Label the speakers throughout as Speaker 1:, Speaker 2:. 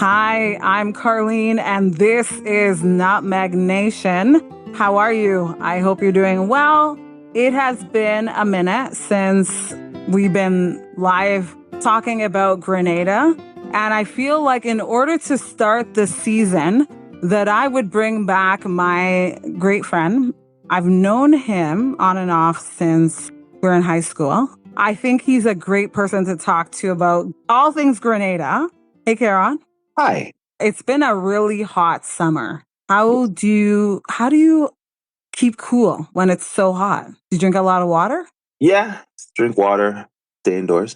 Speaker 1: Hi, I'm Carlene, and this is Nutmeg Nation. How are you? I hope you're doing well. It has been a minute since we've been live talking about Grenada, and I feel like in order to start the season, that I would bring back my great friend. I've known him on and off since we're in high school. I think he's a great person to talk to about all things Grenada. Hey, Kerron.
Speaker 2: Hi.
Speaker 1: It's been a really hot summer. How do you keep cool when it's so hot? Do you drink a lot of water?
Speaker 2: Yeah, drink water, stay indoors.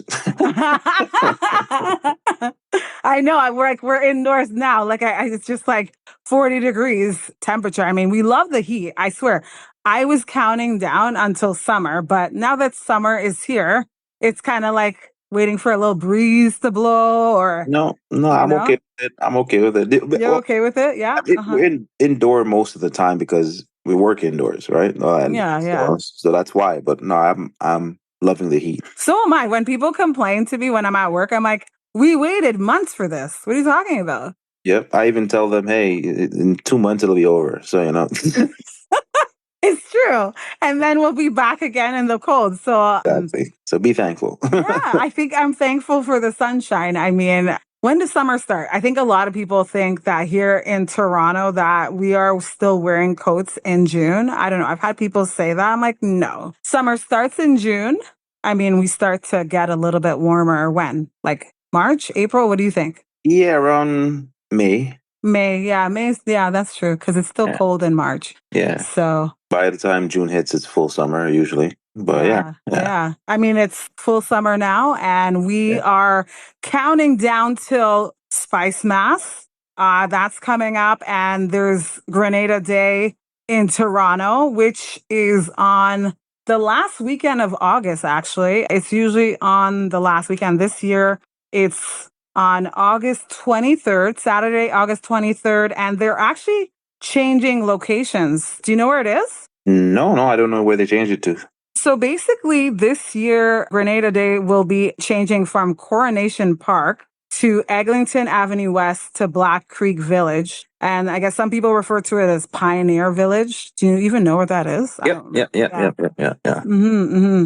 Speaker 1: I know. We're indoors now. It's just like 40 degrees temperature. I mean, we love the heat. I swear. I was counting down until summer, but now that summer is here, it's kind of like waiting for a little breeze to blow, or
Speaker 2: No,
Speaker 1: you
Speaker 2: I'm
Speaker 1: know.
Speaker 2: okay with it. I'm okay with it.
Speaker 1: You're okay with it? Yeah.
Speaker 2: We're indoor most of the time because we work indoors, right? And
Speaker 1: Yeah. Yeah.
Speaker 2: so that's why. But no, I'm loving the heat.
Speaker 1: So am I. When people complain to me when I'm at work, I'm like, we waited months for this. What are you talking about?
Speaker 2: Yep. I even tell them, hey, in 2 months it'll be over. So
Speaker 1: It's true. And then we'll be back again in the cold. So,
Speaker 2: exactly. So be thankful.
Speaker 1: yeah, I think I'm thankful for the sunshine. I mean, when does summer start? I think a lot of people think that here in Toronto that we are still wearing coats in June. I don't know. I've had people say that. I'm like, no. Summer starts in June. I mean, we start to get a little bit warmer when? Like March, April? What do you think?
Speaker 2: Yeah, around May.
Speaker 1: May, yeah, that's true because it's still
Speaker 2: Yeah.
Speaker 1: cold in March.
Speaker 2: Yeah.
Speaker 1: So
Speaker 2: By the time June hits, it's full summer usually. But
Speaker 1: yeah. I mean, it's full summer now, and we are counting down till Spice Mass. That's coming up, and there's Grenada Day in Toronto, which is on the last weekend of August. Actually, it's usually on the last weekend. This year, it's on August 23rd, Saturday, August 23rd, and they're actually changing locations. Do you know where it is?
Speaker 2: No, I don't know where they changed it to.
Speaker 1: So basically, this year, Grenada Day will be changing from Coronation Park to Eglinton Avenue West to Black Creek Village. And I guess some people refer to it as Pioneer Village. Do you even know what that is?
Speaker 2: Yep.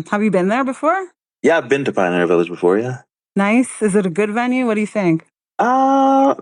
Speaker 1: Have you been there before?
Speaker 2: Yeah, I've been to Pioneer Village before, yeah.
Speaker 1: Nice. Is it a good venue? What do you think?
Speaker 2: Yeah,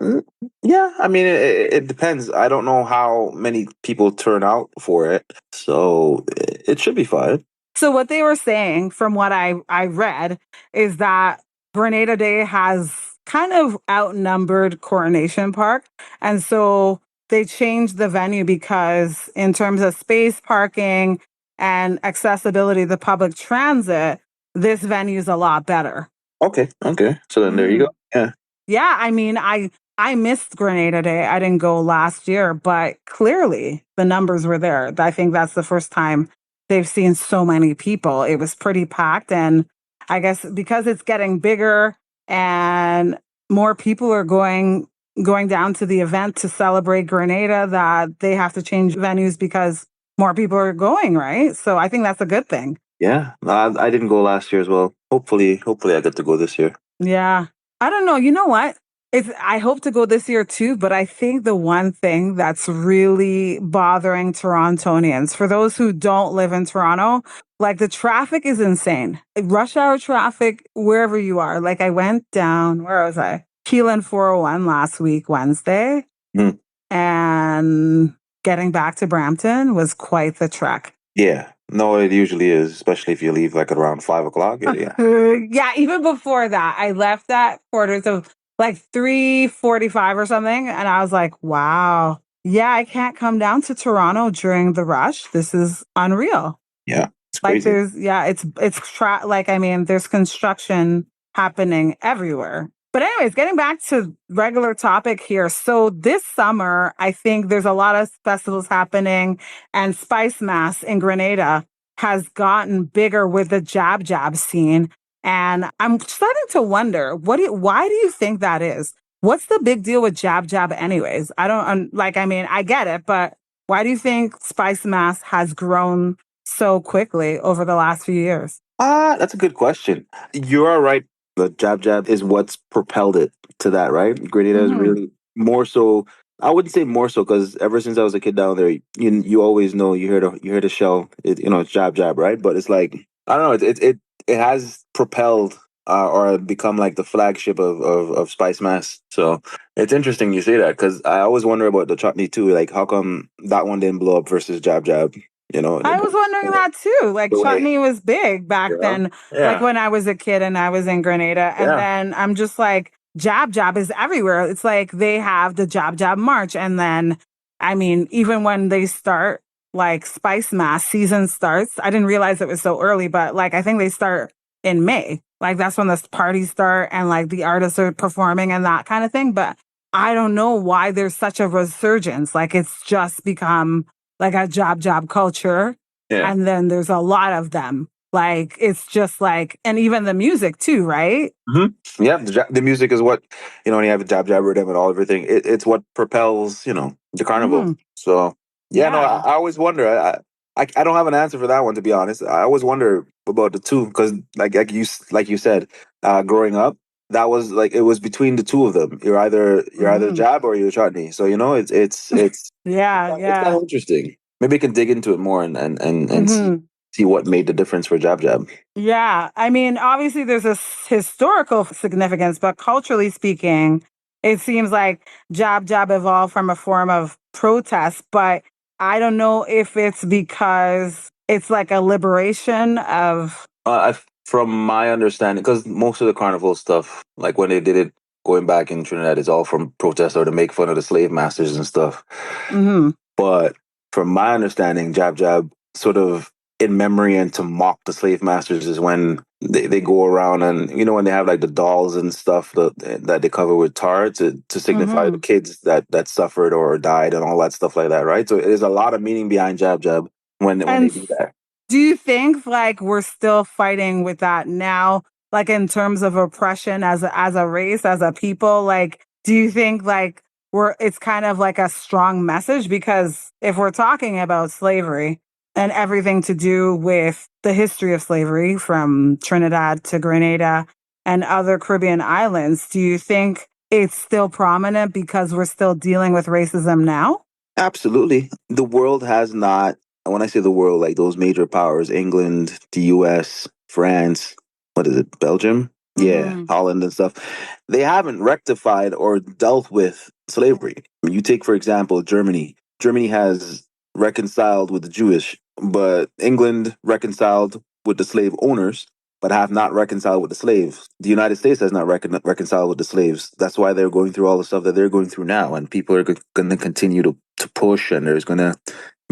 Speaker 2: I mean, it depends. I don't know how many people turn out for it, so it should be fine.
Speaker 1: So what they were saying from what I read is that Grenada Day has kind of outnumbered Coronation Park. And so they changed the venue because in terms of space, parking, and accessibility to public transit, this venue is a lot better.
Speaker 2: Okay. So then there you go. Yeah.
Speaker 1: Yeah, I mean, I missed Grenada Day. I didn't go last year, but clearly the numbers were there. I think that's the first time they've seen so many people. It was pretty packed, and I guess because it's getting bigger and more people are going down to the event to celebrate Grenada, that they have to change venues because more people are going, right? So I think that's a good thing.
Speaker 2: Yeah. I didn't go last year as well. Hopefully I get to go this year.
Speaker 1: Yeah. I don't know. You know what? I hope to go this year too, but I think the one thing that's really bothering Torontonians, for those who don't live in Toronto, like the traffic is insane. Rush hour traffic, wherever you are. Like I went down, where was I? Keelan 401 last week, Wednesday.
Speaker 2: Mm.
Speaker 1: And getting back to Brampton was quite the trek.
Speaker 2: Yeah. No, it usually is, especially if you leave like around 5 o'clock. Yeah.
Speaker 1: Yeah, even before that, I left at quarters of like 3:45 or something, and I was like, "Wow, yeah, I can't come down to Toronto during the rush. This is unreal."
Speaker 2: Yeah, it's
Speaker 1: Like
Speaker 2: crazy.
Speaker 1: I mean, there's construction happening everywhere. But anyways, getting back to regular topic here. So this summer, I think there's a lot of festivals happening, and Spice Mass in Grenada has gotten bigger with the jab scene. And I'm starting to wonder, why do you think that is? What's the big deal with jab anyways? I don't I mean, I get it, but why do you think Spice Mass has grown so quickly over the last few years?
Speaker 2: That's a good question. You are right The jab jab is what's propelled it to that, right? Grenada is really more so. I wouldn't say more so because ever since I was a kid down there, you always know you hear the shell. It's jab jab, right? But it's like I don't know. It has propelled or become like the flagship of Spice Mass. So it's interesting you say that because I always wonder about the chutney too. Like how come that one didn't blow up versus jab jab?
Speaker 1: I was wondering that too. Like
Speaker 2: the way,
Speaker 1: chutney was big back then, like
Speaker 2: yeah,
Speaker 1: when I was a kid and I was in Grenada. And
Speaker 2: yeah.
Speaker 1: then I'm just like, jab jab is everywhere. It's like they have the jab jab march. And then, I mean, even when they start like Spice Mass season starts, I didn't realize it was so early, but like I think they start in May. Like that's when the parties start and like the artists are performing and that kind of thing. But I don't know why there's such a resurgence. Like it's just become like a job culture.
Speaker 2: Yeah.
Speaker 1: And then there's a lot of them. Like it's just like, and even the music too, right?
Speaker 2: Mm-hmm. Yeah, the music is what when you have a jab rhythm and all everything. It's what propels the carnival.
Speaker 1: Mm-hmm.
Speaker 2: So yeah, no,
Speaker 1: Yeah.
Speaker 2: I always wonder. I don't have an answer for that one to be honest. I always wonder about the two because like you said, growing up, that was like it was between the two of them. You're either
Speaker 1: Mm-hmm.
Speaker 2: jab or you're chutney. So it's
Speaker 1: Yeah.
Speaker 2: it's kind
Speaker 1: Yeah.
Speaker 2: of interesting. Maybe we can dig into it more and
Speaker 1: Mm-hmm.
Speaker 2: see what made the difference for jab jab.
Speaker 1: Yeah. I mean, obviously there's a historical significance, but culturally speaking, it seems like jab evolved from a form of protest, but I don't know if it's because it's like a liberation of.
Speaker 2: From my understanding, because most of the carnival stuff, like when they did it going back in Trinidad, is all from protest or to make fun of the slave masters and stuff.
Speaker 1: Mm-hmm.
Speaker 2: But from my understanding, jab sort of in memory and to mock the slave masters is when they go around and when they have like the dolls and stuff that they cover with tar to signify the
Speaker 1: Mm-hmm.
Speaker 2: kids that suffered or died and all that stuff like that, right? So there's a lot of meaning behind jab when they
Speaker 1: And
Speaker 2: do that.
Speaker 1: do you think like we're still fighting with that now, like in terms of oppression as a race, as a people? Like, do you think like it's kind of like a strong message? Because if we're talking about slavery and everything to do with the history of slavery from Trinidad to Grenada and other Caribbean islands, do you think it's still prominent because we're still dealing with racism now?
Speaker 2: Absolutely. The world has not, and when I say the world, like those major powers, England, the US, France, what is it, Belgium? Yeah,
Speaker 1: Mm-hmm.
Speaker 2: Holland and stuff. They haven't rectified or dealt with slavery. You take, for example, Germany. Germany has reconciled with the Jewish, but England reconciled with the slave owners, but have not reconciled with the slaves. The United States has not reconciled with the slaves. That's why they're going through all the stuff that they're going through now, and people are going to continue to push, and there's going to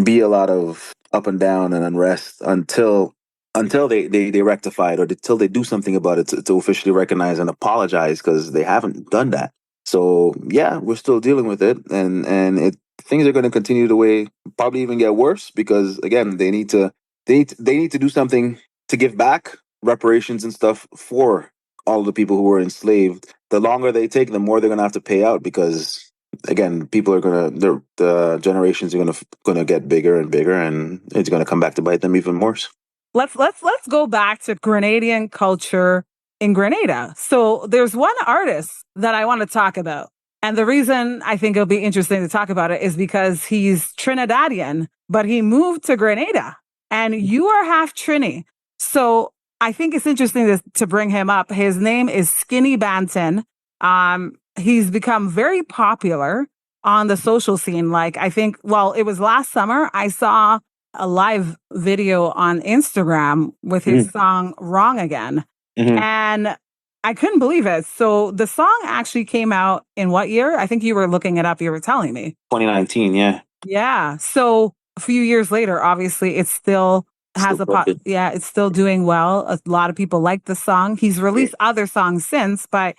Speaker 2: be a lot of up and down and unrest until they rectify it or until they do something about it to officially recognize and apologize because they haven't done that. So yeah, we're still dealing with it, and things are going to continue the way, probably even get worse because again they need to do something to give back reparations and stuff for all of the people who were enslaved. The longer they take, the more they're going to have to pay out because again, people are the generations are gonna get bigger and bigger, and it's gonna come back to bite them even worse.
Speaker 1: Let's go back to Grenadian culture in Grenada. So there's one artist that I want to talk about. And the reason I think it'll be interesting to talk about it is because he's Trinidadian, but he moved to Grenada and you are half Trini. So I think it's interesting to bring him up. His name is Skinny Banton. He's become very popular on the social scene. Like I think, well, it was last summer I saw a live video on Instagram with his song Wrong Again.
Speaker 2: Mm-hmm.
Speaker 1: And I couldn't believe it. So the song actually came out in what year? I think you were looking it up. You were telling me.
Speaker 2: 2019, yeah.
Speaker 1: Yeah. So a few years later, obviously, it still has
Speaker 2: Still broken.
Speaker 1: it's still doing well. A lot of people like the song. He's released other songs since, but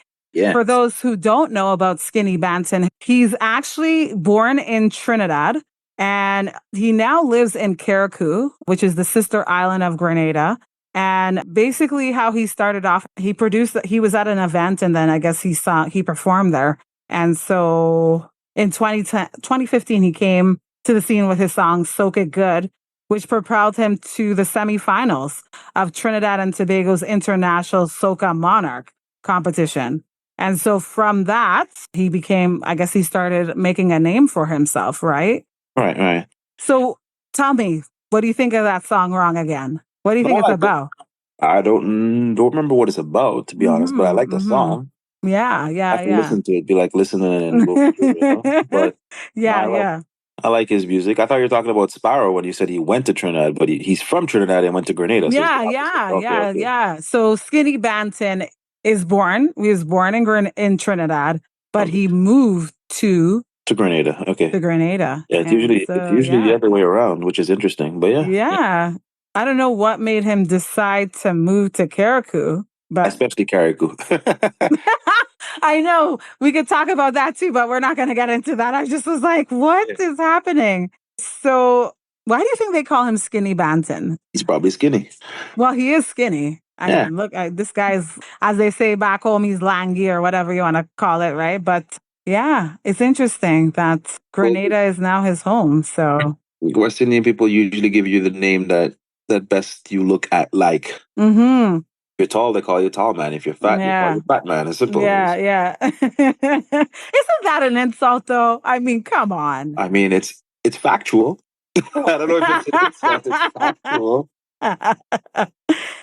Speaker 1: for those who don't know about Skinny Banton, he's actually born in Trinidad and he now lives in Carriacou, which is the sister island of Grenada. And basically how he started off, he was at an event and then I guess he performed there. And so in 2015, he came to the scene with his song Soak It Good, which propelled him to the semifinals of Trinidad and Tobago's International Soca Monarch competition. And so from that, he became, I guess he started making a name for himself, right?
Speaker 2: Right, right.
Speaker 1: So tell me, what do you think of that song Wrong Again? What do you
Speaker 2: No,
Speaker 1: think it's about?
Speaker 2: I don't remember what it's about, to be honest, but I like the song.
Speaker 1: Yeah,
Speaker 2: I
Speaker 1: yeah,
Speaker 2: can
Speaker 1: yeah.
Speaker 2: listen to it, be like listening and go through, But no,
Speaker 1: Yeah, yeah.
Speaker 2: I like his music. I thought you were talking about Sparrow when you said he went to Trinidad, but he's from Trinidad and went to Grenada, so it's the
Speaker 1: Yeah,
Speaker 2: opposite.
Speaker 1: yeah,
Speaker 2: Okay,
Speaker 1: yeah,
Speaker 2: okay,
Speaker 1: yeah. So Skinny Banton he was born in Trinidad, but
Speaker 2: okay.
Speaker 1: he moved
Speaker 2: To Grenada.
Speaker 1: to
Speaker 2: Okay.
Speaker 1: Grenada.
Speaker 2: Yeah,
Speaker 1: And
Speaker 2: it's
Speaker 1: so,
Speaker 2: usually the
Speaker 1: yeah.
Speaker 2: other way around, which is interesting. But yeah, yeah.
Speaker 1: Yeah. I don't know what made him decide to move to Carriacou, but
Speaker 2: Especially Carriacou.
Speaker 1: I know we could talk about that too, but we're not going to get into that. I just was like, what
Speaker 2: Yeah.
Speaker 1: is happening? So, why do you think they call him Skinny Banton?
Speaker 2: He's probably skinny.
Speaker 1: Well, he is skinny. I
Speaker 2: Yeah.
Speaker 1: mean, look, this guy's, as they say back home, he's langy or whatever you want to call it, right? But yeah, it's interesting that
Speaker 2: Well,
Speaker 1: Grenada is now his home. So,
Speaker 2: West Indian people usually give you the name that best you look at like.
Speaker 1: mm-hmm.
Speaker 2: If you're tall, they call you tall man. If you're fat, they call
Speaker 1: Yeah.
Speaker 2: you fat man. It's simple.
Speaker 1: Yeah, yeah. Isn't that an insult though? I mean, come on.
Speaker 2: I mean, it's factual. I don't know if it's an insult. It's factual.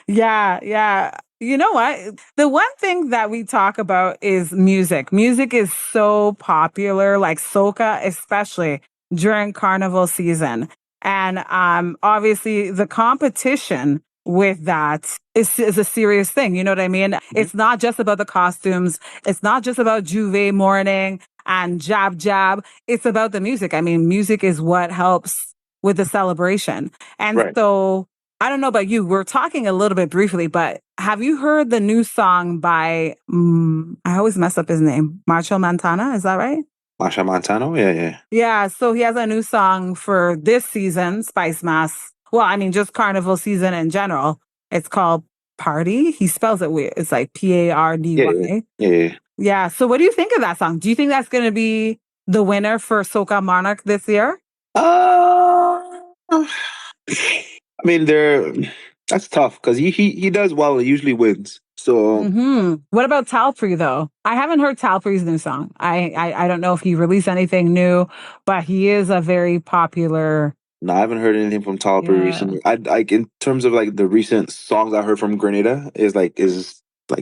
Speaker 1: Yeah, yeah. You know what? The one thing that we talk about is music. Music is so popular, like soca, especially during carnival season. And obviously the competition with that is a serious thing. You know what I mean? It's not just about the costumes. It's not just about Juve morning and jab jab. It's about the music. I mean, music is what helps with the celebration. And
Speaker 2: Right.
Speaker 1: so I don't know about you. We're talking a little bit briefly, but have you heard the new song by, I always mess up his name, Marshall Montana? Is that right?
Speaker 2: Masha Montano? Yeah, yeah.
Speaker 1: Yeah. So he has a new song for this season, Spice Mass. Well, I mean, just carnival season in general. It's called Party. He spells it weird. It's like
Speaker 2: Yeah, yeah,
Speaker 1: Pardy.
Speaker 2: yeah.
Speaker 1: Yeah. So what do you think of that song? Do you think that's going to be the winner for Soca Monarch this year?
Speaker 2: I mean, that's tough because he does well. He usually wins. So
Speaker 1: What about Talpree though? I haven't heard Talpree's new song. I don't know if he released anything new, but he is a very popular.
Speaker 2: no, I haven't heard anything from Talper
Speaker 1: Yeah.
Speaker 2: recently. I in terms of like the recent songs I heard from Grenada is like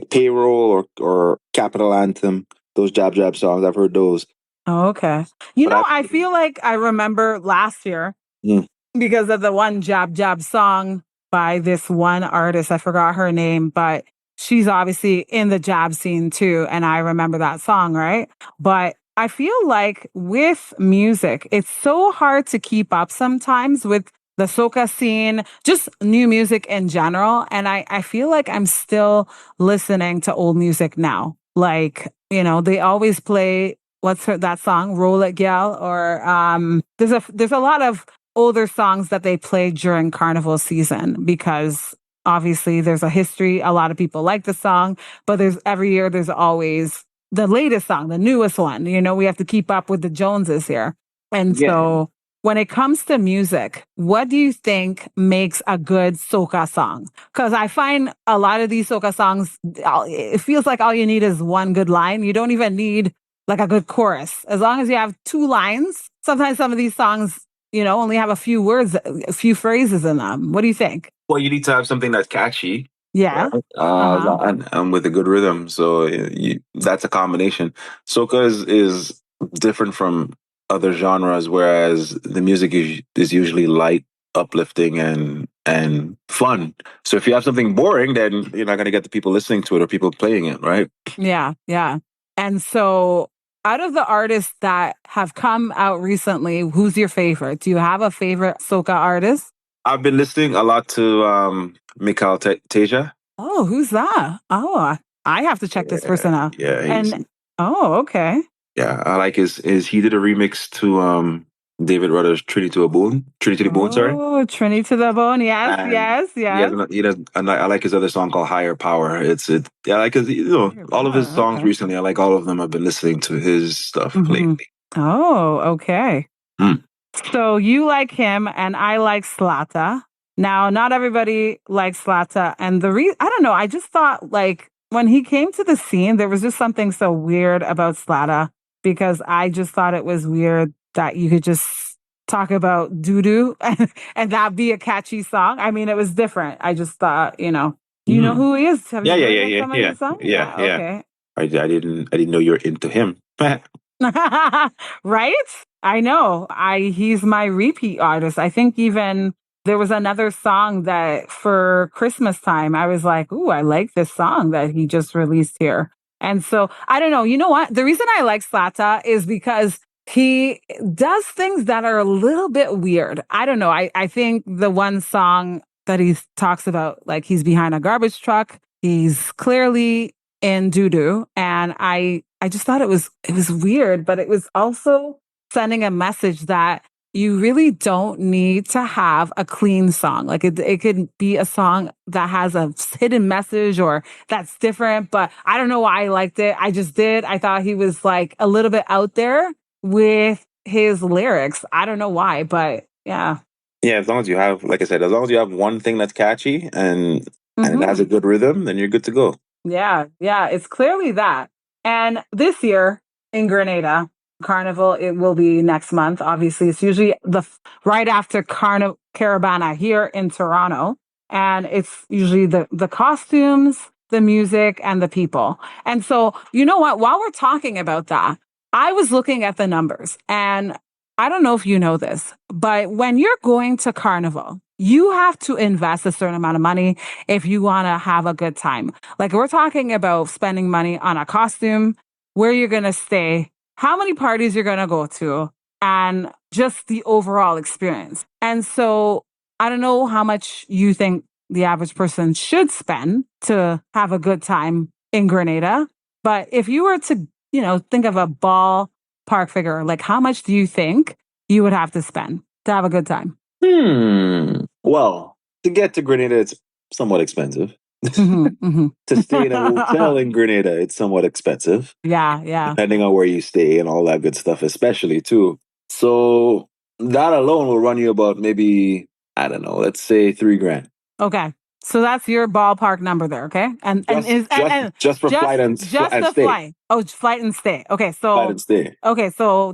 Speaker 2: Payroll or Capital Anthem. Those jab jab songs I've heard those.
Speaker 1: Oh, okay. You
Speaker 2: But
Speaker 1: know,
Speaker 2: I
Speaker 1: I feel like I remember last year
Speaker 2: mm,
Speaker 1: because of the one Jab Jab song by this one artist. I forgot her name, but she's obviously in the jab scene too. And I remember that song, right? But I feel like with music, it's so hard to keep up sometimes with the soca scene, just new music in general. And I feel like I'm still listening to old music now. Like, they always play that song, Roll It Gal, or there's a lot of older songs that they play during carnival season because obviously there's a history. A lot of people like the song, but every year there's always the latest song, the newest one. We have to keep up with the Joneses here. And
Speaker 2: yeah.
Speaker 1: so when it comes to music, what do you think makes a good soca song? Because I find a lot of these soca songs, it feels like all you need is one good line. You don't even need like a good chorus. As long as you have two lines, sometimes some of these songs only have a few words, a few phrases in them. What do you think?
Speaker 2: Well, you need to have something that's catchy,
Speaker 1: Yeah.
Speaker 2: right?
Speaker 1: Uh-huh.
Speaker 2: And with a good rhythm. So that's a combination. Soca is different from other genres, whereas the music is usually light, uplifting, and fun. So if you have something boring, then you're not going to get the people listening to it or people playing it, right?
Speaker 1: Yeah, yeah. And so out of the artists that have come out recently, who's your favorite? Do you have a favorite soca artist?
Speaker 2: I've been listening a lot to Mikhail Teja.
Speaker 1: Oh, who's that? Oh, I have to check this person out.
Speaker 2: Yeah,
Speaker 1: And okay.
Speaker 2: yeah, I like his he did a remix to David Rudder's Trinity to the Bone, sorry.
Speaker 1: Oh, Trinity to the Bone. Yes,
Speaker 2: And
Speaker 1: yes, yes.
Speaker 2: he does, and I like his other song called Higher Power. Yeah, I like his all of his songs
Speaker 1: Okay.
Speaker 2: recently. I like all of them. I've been listening to his stuff lately.
Speaker 1: Oh, okay.
Speaker 2: Mm.
Speaker 1: So you like him and I like Slata. Now, not everybody likes Slata. And I don't know, I just thought like when he came to the scene, there was just something so weird about Slata because I just thought it was weird that you could just talk about doo doo and that be a catchy song. I mean, it was different. I just thought, you know who he is? Have
Speaker 2: Yeah,
Speaker 1: you
Speaker 2: yeah,
Speaker 1: heard
Speaker 2: yeah,
Speaker 1: like
Speaker 2: yeah,
Speaker 1: some of
Speaker 2: yeah,
Speaker 1: his songs?
Speaker 2: yeah,
Speaker 1: Yeah,
Speaker 2: yeah.
Speaker 1: okay.
Speaker 2: I didn't know you were into him.
Speaker 1: Right? I know. He's my repeat artist. I think even there was another song that for Christmas time, I was like, ooh, I like this song that he just released here. And so I don't know. You know what? The reason I like Slata is because he does things that are a little bit weird. I don't know. I think the one song that he talks about, like he's behind a garbage truck, he's clearly in doo doo, and I just thought it was weird, but it was also sending a message that you really don't need to have a clean song. Like it could be a song that has a hidden message or that's different, but I don't know why I liked it. I just did. I thought he was like a little bit out there with his lyrics. I don't know why, but yeah.
Speaker 2: Yeah, as long as you have, like I said, as long as you have one thing that's catchy and it has a good rhythm, then you're good to go.
Speaker 1: Yeah, yeah, it's clearly that. And this year in Grenada, Carnival, it will be next month. Obviously, it's usually right after Caravana here in Toronto. And it's usually the costumes, the music, and the people. And so, you know what? While we're talking about that, I was looking at the numbers and I don't know if you know this, but when you're going to Carnival, you have to invest a certain amount of money if you want to have a good time. Like we're talking about spending money on a costume, where you're going to stay, how many parties you're going to go to, and just the overall experience. And so I don't know how much you think the average person should spend to have a good time in Grenada. But if you were to, think of a ballpark figure, like how much do you think you would have to spend to have a good time?
Speaker 2: Well, to get to Grenada, it's somewhat expensive.
Speaker 1: Mm-hmm.
Speaker 2: To stay in a hotel in Grenada, it's somewhat expensive.
Speaker 1: Yeah.
Speaker 2: Depending on where you stay and all that good stuff, especially too. So that alone will run you about maybe, I don't know, let's say $3,000.
Speaker 1: Okay. So that's your ballpark number there, okay?
Speaker 2: Just for flight
Speaker 1: just
Speaker 2: and
Speaker 1: the
Speaker 2: stay.
Speaker 1: flight. Oh, flight and stay. Okay,
Speaker 2: Flight
Speaker 1: so
Speaker 2: and stay.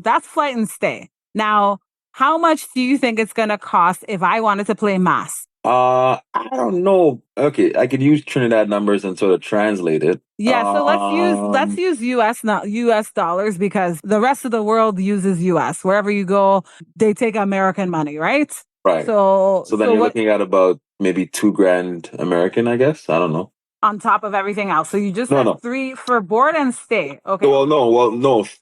Speaker 1: that's flight and stay. Now, how much do you think it's gonna cost if I wanted to play mass?
Speaker 2: I don't know. Okay, I could use Trinidad numbers and sort of translate it.
Speaker 1: Yeah, so let's use US, not US dollars, because the rest of the world uses US. Wherever you go, they take American money, right?
Speaker 2: Right.
Speaker 1: So
Speaker 2: then you're
Speaker 1: what
Speaker 2: looking at about maybe $2,000 American, I guess. I don't know.
Speaker 1: on top of everything else? So you just
Speaker 2: No,
Speaker 1: said
Speaker 2: no.
Speaker 1: three for board and stay. Okay.
Speaker 2: Well, no,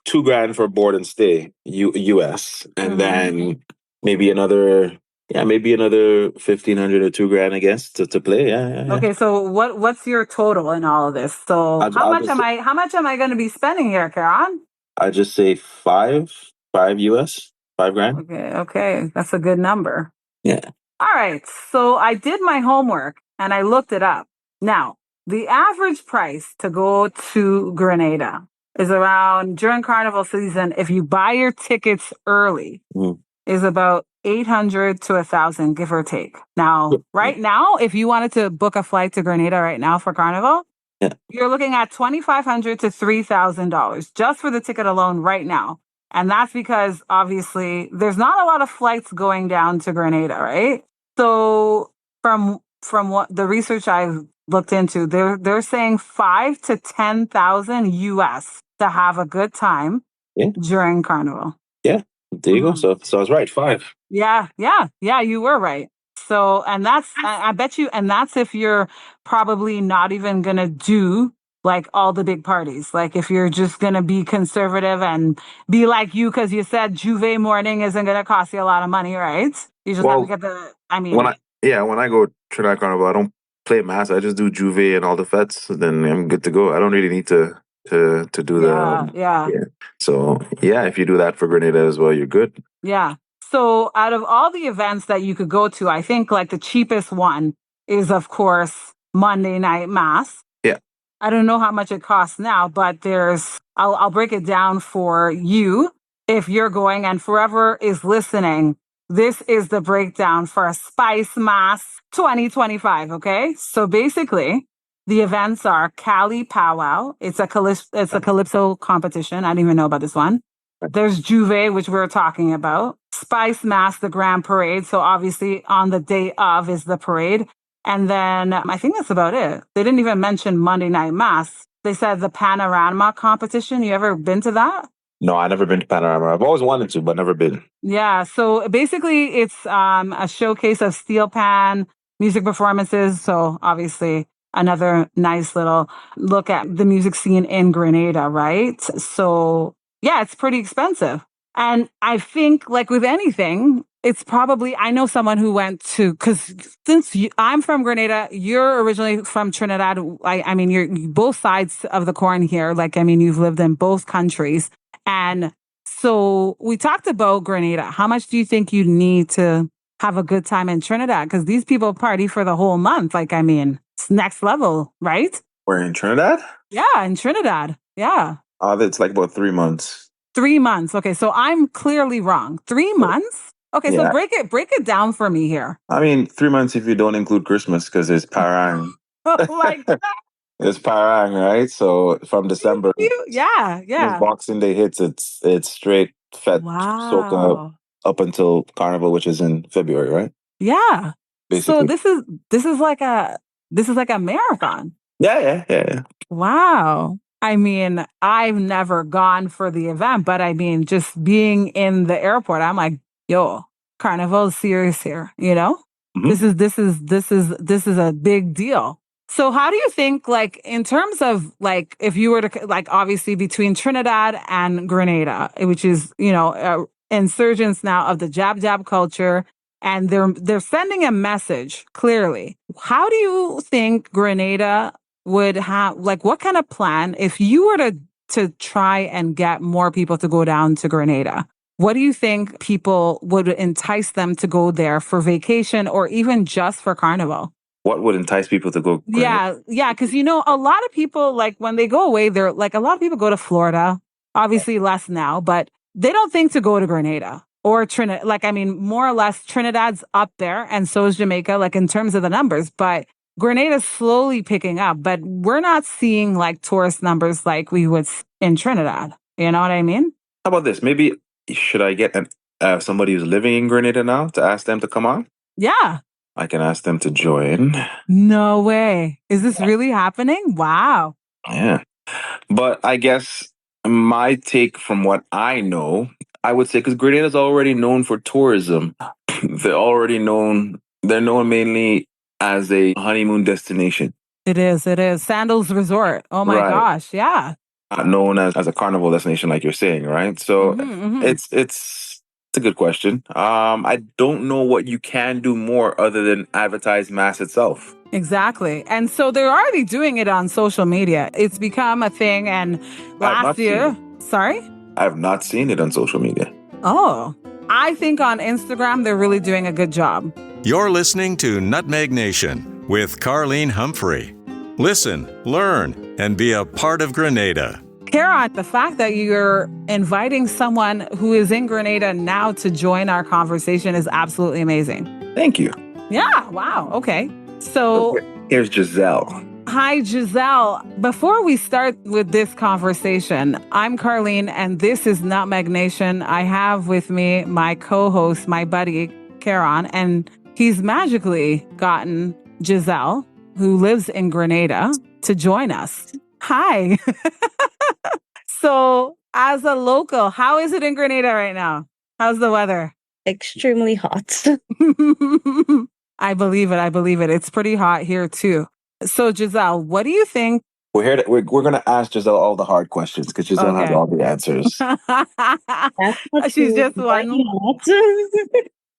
Speaker 2: $2,000 for board and stay, US, and then maybe another 1,500 or $2,000, I guess, to play. Yeah.
Speaker 1: Okay, so what's your total in all of this? So
Speaker 2: I'll just
Speaker 1: how much am I going to be spending here, Kerron?
Speaker 2: I just say five US, $5,000.
Speaker 1: Okay, that's a good number.
Speaker 2: Yeah.
Speaker 1: All right, so I did my homework and I looked it up. Now, the average price to go to Grenada is around during Carnival season. If you buy your tickets early, is about 800 to 1,000, give or take. Now, right now, if you wanted to book a flight to Grenada right now for Carnival, you're looking at $2,500 to $3,000 just for the ticket alone right now. And that's because obviously there's not a lot of flights going down to Grenada, right? So from what the research I've looked into, they're saying 5 to 10,000 US to have a good time during Carnival.
Speaker 2: Yeah. There you go. So I was right. 5.
Speaker 1: Yeah, you were right. So, and that's, I bet you, and that's if you're probably not even going to do like all the big parties. Like if you're just going to be conservative and be like you, because you said Juve morning isn't going to cost you a lot of money, right? You just have to get
Speaker 2: when I go Trinidad Carnival, I don't play mass. I just do Juve and all the fets, then I'm good to go. I don't really need to do So if you do that for Grenada as well, you're good.
Speaker 1: Yeah. So out of all the events that you could go to, I think like the cheapest one is of course Monday night mass.
Speaker 2: Yeah.
Speaker 1: I don't know how much it costs now, but I'll break it down for you if you're going, and forever is listening. This is the breakdown for a Spice Mass 2025. Okay. So basically The events are Cali Powwow. It's a calypso competition. I didn't even know about this one. There's Juve, which we were talking about. Spice Mass, the Grand Parade. So obviously on the day of is the parade. And then I think that's about it. They didn't even mention Monday Night Mass. They said the Panorama competition. You ever been to that?
Speaker 2: No, I've never been to Panorama. I've always wanted to, but never been.
Speaker 1: Yeah. So basically it's a showcase of steel pan music performances. So obviously another nice little look at the music scene in Grenada, right? So yeah, it's pretty expensive. And I think, like with anything, it's probably, I know someone who went to, because I'm from Grenada, you're originally from Trinidad. I mean, you're both sides of the coin here. Like, I mean, you've lived in both countries. And so we talked about Grenada. How much do you think you need to have a good time in Trinidad? Because these people party for the whole month. Like, I mean, it's next level, right?
Speaker 2: We're in Trinidad?
Speaker 1: Yeah, in Trinidad. Yeah.
Speaker 2: It's like about 3 months.
Speaker 1: 3 months. Okay, so I'm clearly wrong. 3 months? Okay,
Speaker 2: Yeah.
Speaker 1: so break it down for me here.
Speaker 2: I mean, 3 months if you don't include Christmas, because there's Parang.
Speaker 1: Like
Speaker 2: It's Parang, right? So from December,
Speaker 1: yeah,
Speaker 2: when Boxing Day hits, it's straight fat soca
Speaker 1: wow.
Speaker 2: up until Carnival, which is in February, right?
Speaker 1: Yeah.
Speaker 2: Basically.
Speaker 1: So this is like a marathon.
Speaker 2: Yeah.
Speaker 1: Wow. I mean, I've never gone for the event, but I mean, just being in the airport, I'm like, yo, Carnival's serious here, you know?
Speaker 2: Mhm.
Speaker 1: This is a big deal. So how do you think, like, in terms of, like, if you were to, like, obviously between Trinidad and Grenada, which is, insurgents now of the jab culture, and they're sending a message clearly. How do you think Grenada would have, like, what kind of plan if you were to try and get more people to go down to Grenada? What do you think people would entice them to go there for vacation or even just for Carnival?
Speaker 2: What would entice people to go?
Speaker 1: Yeah, yeah, because a lot of people, like, when they go away, they're like, a lot of people go to Florida. Obviously, less now, but they don't think to go to Grenada or Trinidad. Like, I mean, more or less, Trinidad's up there, and so is Jamaica, like, in terms of the numbers. But Grenada's slowly picking up, but we're not seeing like tourist numbers like we would in Trinidad. You know what I mean?
Speaker 2: How about this? Maybe should I get somebody who's living in Grenada now to ask them to come on?
Speaker 1: Yeah.
Speaker 2: I can ask them to join.
Speaker 1: No way. Is this really happening? Wow.
Speaker 2: Yeah. But I guess my take from what I know, I would say, because Grenada's already known for tourism. They're known mainly as a honeymoon destination.
Speaker 1: It is. Sandals Resort. Oh my
Speaker 2: Right.
Speaker 1: gosh. Yeah.
Speaker 2: Not known as a carnival destination, like you're saying, right? So it's a good question. I don't know what you can do more other than advertise mass itself.
Speaker 1: Exactly. And so they're already doing it on social media. It's become a thing. And last year, sorry?
Speaker 2: I have not seen it on social media.
Speaker 1: Oh, I think on Instagram, they're really doing a good job.
Speaker 3: You're listening to Nutmeg Nation with Carleen Humphrey. Listen, learn, and be a part of Grenada.
Speaker 1: Kerron, the fact that you're inviting someone who is in Grenada now to join our conversation is absolutely amazing.
Speaker 2: Thank you.
Speaker 1: Yeah. Wow. Okay. So
Speaker 2: here's Giselle.
Speaker 1: Hi, Giselle. Before we start with this conversation, I'm Carleen, and this is Nutmeg Nation. I have with me my co-host, my buddy, Kerron, and he's magically gotten Giselle, who lives in Grenada, to join us. Hi. So, as a local, how is it in Grenada right now? How's the weather?
Speaker 4: Extremely hot.
Speaker 1: I believe it. It's pretty hot here too. So, Giselle, what do you think?
Speaker 2: We're going to ask Giselle all the hard questions because Giselle has all the answers.
Speaker 1: She's just one.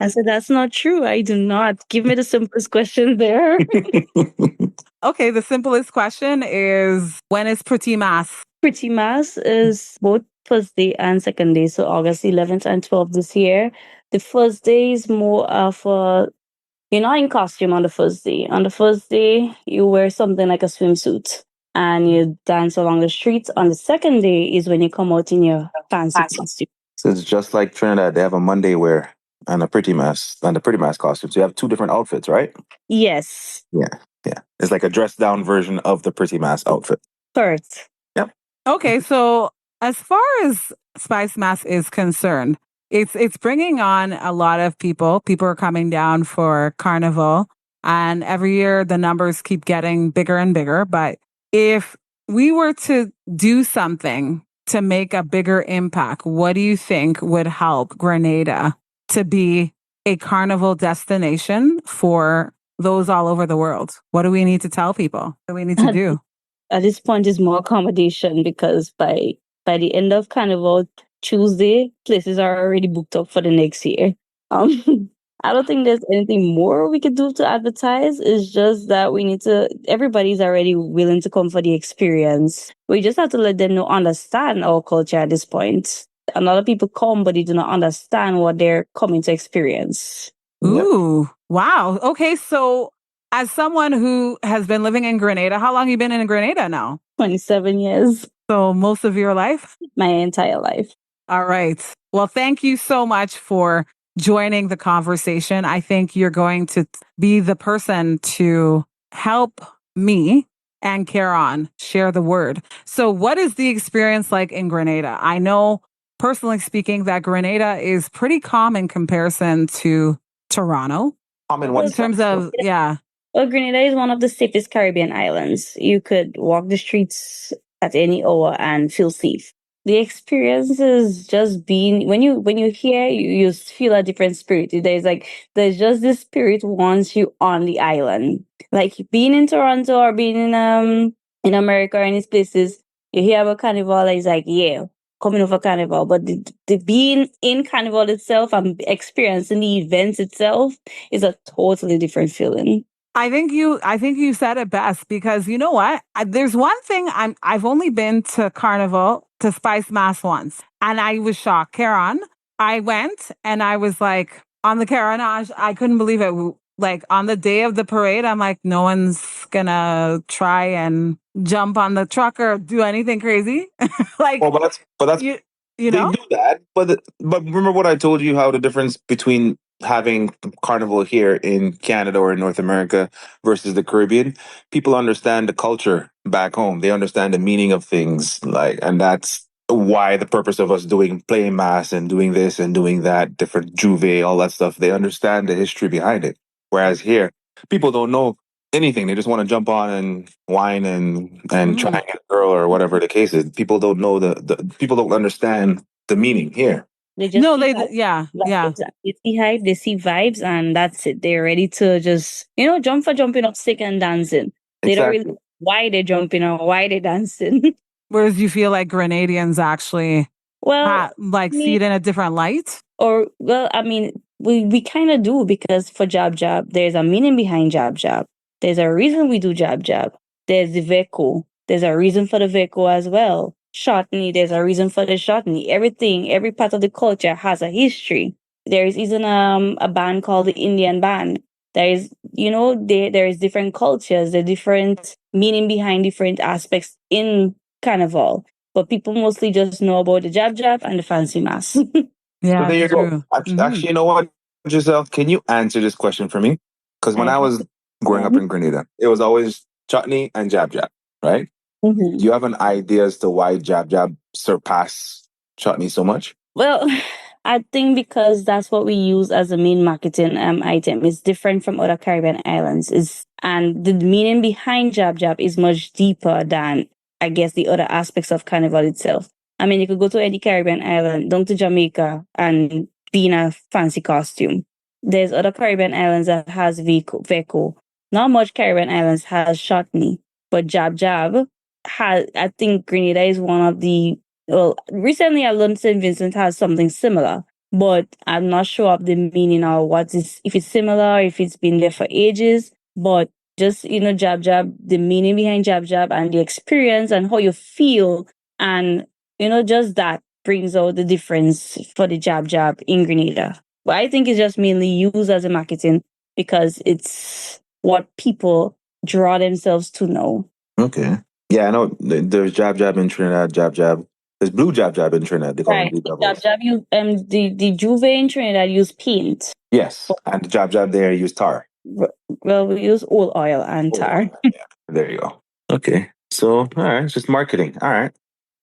Speaker 4: I said, that's not true. I do not. Give me the simplest question there.
Speaker 1: Okay, the simplest question is, when is Petit Mass?
Speaker 4: Petit Mass is both first day and second day, so August 11th and 12th this year. The first day is more of you're not in costume on the first day. On the first day, you wear something like a swimsuit and you dance along the streets. On the second day is when you come out in your fancy costume.
Speaker 2: So it's just like Trinidad. They have a Monday wear and a pretty mass costume. So you have two different outfits, right?
Speaker 4: Yes.
Speaker 2: Yeah. Yeah, it's like a dressed down version of the pretty mass outfit.
Speaker 4: Correct.
Speaker 2: Yep.
Speaker 1: Okay, so as far as Spice Mass is concerned, it's bringing on a lot of people. People are coming down for Carnival, and every year the numbers keep getting bigger and bigger. But if we were to do something to make a bigger impact, what do you think would help Grenada to be a carnival destination for those all over the world? What do we need to tell people? What do we need to do?
Speaker 4: At this point is more accommodation, because by the end of Carnival Tuesday, places are already booked up for the next year. I don't think there's anything more we could do to advertise. It's just that everybody's already willing to come for the experience. We just have to let them know, understand our culture at this point. A lot of people come, but they do not understand what they're coming to experience.
Speaker 1: Ooh, wow. Okay, so as someone who has been living in Grenada, how long have you been in Grenada now?
Speaker 4: 27 years.
Speaker 1: So most of your life?
Speaker 4: My entire life.
Speaker 1: All right. Well, thank you so much for joining the conversation. I think you're going to be the person to help me and Kerron share the word. So what is the experience like in Grenada? I know, personally speaking, that Grenada is pretty calm in comparison to Toronto. In terms of, yeah.
Speaker 4: Well, Grenada is one of the safest Caribbean islands. You could walk the streets at any hour and feel safe. The experience is just being, when you're here, you feel a different spirit. There's just this spirit once you on the island. Like being in Toronto or being in America or in these places, you hear about Carnival, it's like, yeah, coming over Carnival. But the being in Carnival itself and experiencing the events itself is a totally different feeling.
Speaker 1: I think you said it best, because you know what? There's one thing I've only been to Carnival, to Spice Mass once, and I was shocked. Kerron, I went and I was like on the carronage. I couldn't believe it. Like on the day of the parade, I'm like, no one's gonna try and jump on the truck or do anything crazy. Like,
Speaker 2: well, but that's
Speaker 1: you
Speaker 2: they
Speaker 1: know.
Speaker 2: do that. But remember what I told you, how the difference between having Carnival here in Canada or in North America versus the Caribbean. People understand the culture back home. They understand the meaning of things, and that's why the purpose of us playing mass and doing this and doing that, different juve, all that stuff. They understand the history behind it. Whereas here, people don't know anything. They just want to jump on and whine and try and get a girl or whatever the case is. People don't know the people don't understand the meaning here.
Speaker 4: They see hype, they see vibes, and that's it. They're ready to just, jump for jumping up, stick and dancing. They don't really know why they're jumping or why they're dancing.
Speaker 1: Whereas you feel like Grenadians actually see it in a different light?
Speaker 4: We kind of do, because for Jab Jab, there's a meaning behind Jab Jab. There's a reason we do Jab Jab. There's the Veko. There's a reason for the Veko as well. Shotney, there's a reason for the Shotney. Every part of the culture has a history. There is even a band called the Indian Band. There is, there is different cultures, the different meaning behind different aspects in Carnival. But people mostly just know about the Jab Jab and the Fancy Mass.
Speaker 1: Yeah,
Speaker 2: so there you go. Actually, you know what, Giselle, can you answer this question for me? Because when I was growing up in Grenada, it was always chutney and Jab Jab, right?
Speaker 4: Mm-hmm.
Speaker 2: Do you have an idea as to why Jab Jab surpassed chutney so much?
Speaker 4: Well, I think because that's what we use as a main marketing item. It's different from other Caribbean islands. And the meaning behind Jab Jab is much deeper than, I guess, the other aspects of Carnival itself. I mean, you could go to any Caribbean island, down to Jamaica, and be in a fancy costume. There's other Caribbean islands that has Veko. Not much Caribbean islands has Shotney, but Jab Jab I think Grenada is one of the, recently I learned St. Vincent has something similar, but I'm not sure of the meaning or if it's similar, if it's been there for ages, but just, Jab Jab, the meaning behind Jab Jab and the experience and how you feel, and, just that brings out the difference for the Jab Jab in Grenada. But I think it's just mainly used as a marketing because it's what people draw themselves to know.
Speaker 2: Okay. Yeah, I know there's Jab Jab in Trinidad, Jab Jab. There's Blue Jab Jab in Trinidad. They call them Blue Doubles.
Speaker 4: Jab Jab, the Juve in Trinidad use paint.
Speaker 2: Yes, and the Jab Jab there use tar.
Speaker 4: Well, we use oil, oil and tar.
Speaker 2: Yeah, there you go. Okay. So, all right, it's just marketing. All right.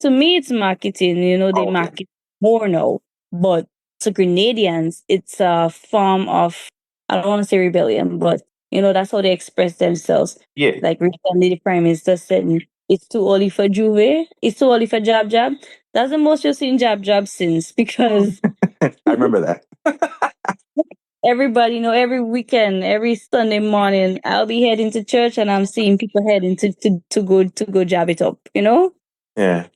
Speaker 4: To me, it's marketing. They market more now. But to Grenadians, it's a form of, I don't want to say rebellion, but that's how they express themselves.
Speaker 2: Yeah.
Speaker 4: Like recently, the Prime Minister said it's too early for Juve, it's too early for Jab Jab. That's the most you've seen Jab Jab since, because
Speaker 2: I remember that.
Speaker 4: everybody, every weekend, every Sunday morning, I'll be heading to church and I'm seeing people heading to go jab it up,
Speaker 2: Yeah.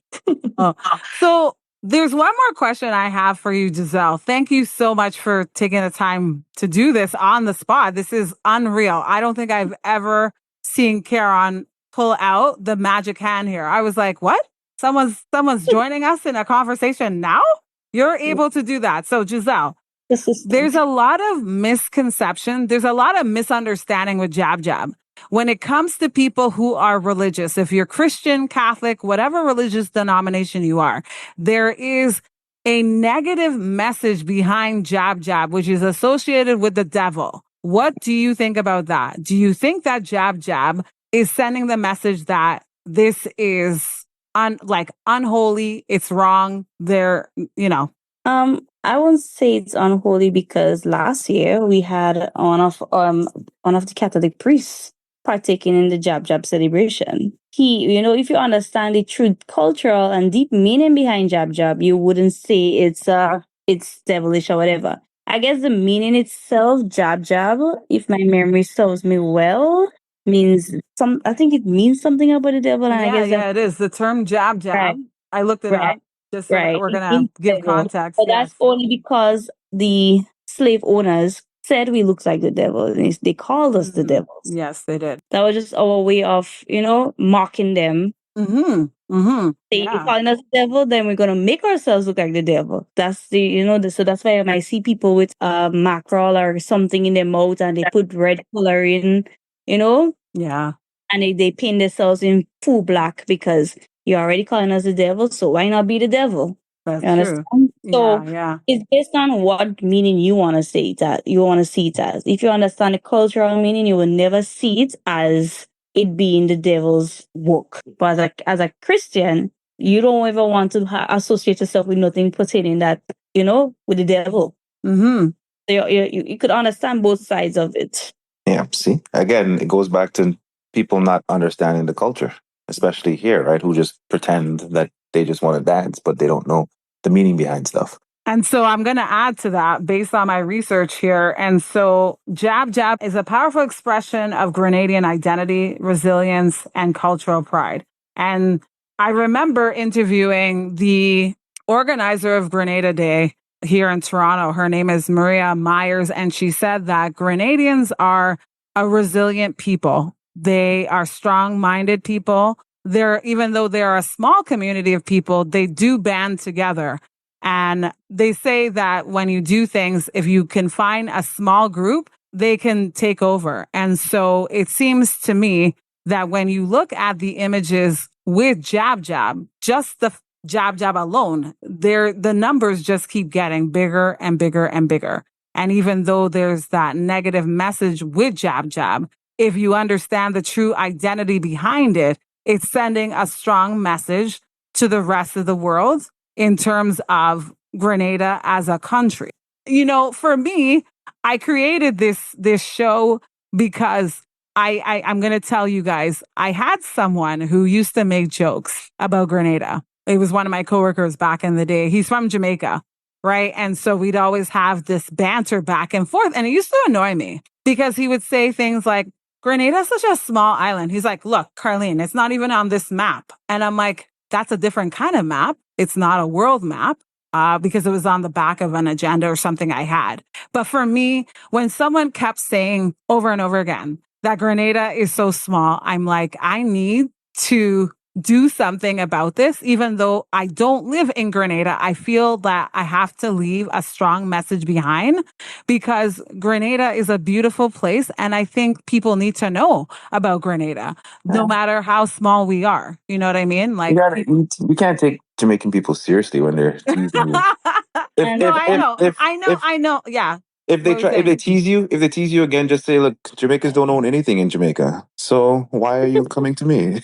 Speaker 1: So there's one more question I have for you, Giselle. Thank you so much for taking the time to do this on the spot. This is unreal. I don't think I've ever seen Kerron pull out the magic hand here. I was like, what? Someone's joining us in a conversation now? You're able to do that. So Giselle, there's a lot of misconception. There's a lot of misunderstanding with Jab Jab. When it comes to people who are religious, if you're Christian, Catholic, whatever religious denomination you are, there is a negative message behind Jab Jab, which is associated with the devil. What do you think about that? Do you think that Jab Jab is sending the message that this is unholy, it's wrong,
Speaker 4: I won't say it's unholy, because last year we had one of the Catholic priests partaking in the Jab Jab celebration. If you understand the true cultural and deep meaning behind Jab Jab, you wouldn't say it's devilish or whatever. I guess the meaning itself, Jab Jab, if my memory serves me well, means I think it means something about the devil. And I guess
Speaker 1: it is. The term Jab Jab.
Speaker 4: Right.
Speaker 1: I looked it up. Just so that we're going to give context.
Speaker 4: But that's only because the slave owners said we looked like the devil. And they called us the devils.
Speaker 1: Yes, they did.
Speaker 4: That was just our way of, mocking them. They calling us the devil, then we're gonna make ourselves look like the devil. That's so that's why when I see people with mackerel or something in their mouth and they put red color in,
Speaker 1: Yeah.
Speaker 4: and they paint themselves in full black, because you're already calling us the devil, so why not be the devil?
Speaker 1: That's
Speaker 4: true. So it's based on what meaning you want to say that you want to see it as. If you understand the cultural meaning, you will never see it as it being the devil's work. But as a Christian, you don't ever want to associate yourself with nothing pertaining that, with the devil.
Speaker 1: Mm-hmm.
Speaker 4: So you could understand both sides of it.
Speaker 2: Yeah. See, again, it goes back to people not understanding the culture, especially here, right? Who just pretend that they just want to dance, but they don't know the meaning behind stuff.
Speaker 1: And so I'm going to add to that based on my research here. And so Jab Jab is a powerful expression of Grenadian identity, resilience, and cultural pride. And I remember interviewing the organizer of Grenada Day here in Toronto. Her name is Maria Myers, and she said that Grenadians are a resilient people. They are strong-minded people. Even though they're a small community of people, they do band together. And they say that when you do things, if you can find a small group, they can take over. And so it seems to me that when you look at the images with Jab Jab, just the Jab Jab alone, the numbers just keep getting bigger and bigger and bigger. And even though there's that negative message with Jab Jab, if you understand the true identity behind it, it's sending a strong message to the rest of the world in terms of Grenada as a country. For me, I created this show because I'm going to tell you guys, I had someone who used to make jokes about Grenada. It was one of my coworkers back in the day. He's from Jamaica, right? And so we'd always have this banter back and forth. And it used to annoy me because he would say things like, Grenada is such a small island. He's like, look, Carlene, it's not even on this map. And I'm like, that's a different kind of map. It's not a world map because it was on the back of an agenda or something I had. But for me, when someone kept saying over and over again that Grenada is so small, I'm like, I need to do something about this. Even though I don't live in Grenada, I feel that I have to leave a strong message behind because Grenada is a beautiful place. And I think people need to know about Grenada, no matter how small we are. You know what I mean? Like,
Speaker 2: you can't take Jamaican people seriously when they're teasing you.
Speaker 1: I know. Yeah.
Speaker 2: If they
Speaker 1: What was
Speaker 2: try,
Speaker 1: saying?
Speaker 2: if they tease you again, just say, "Look, Jamaicans don't own anything in Jamaica. So why are you coming to me?"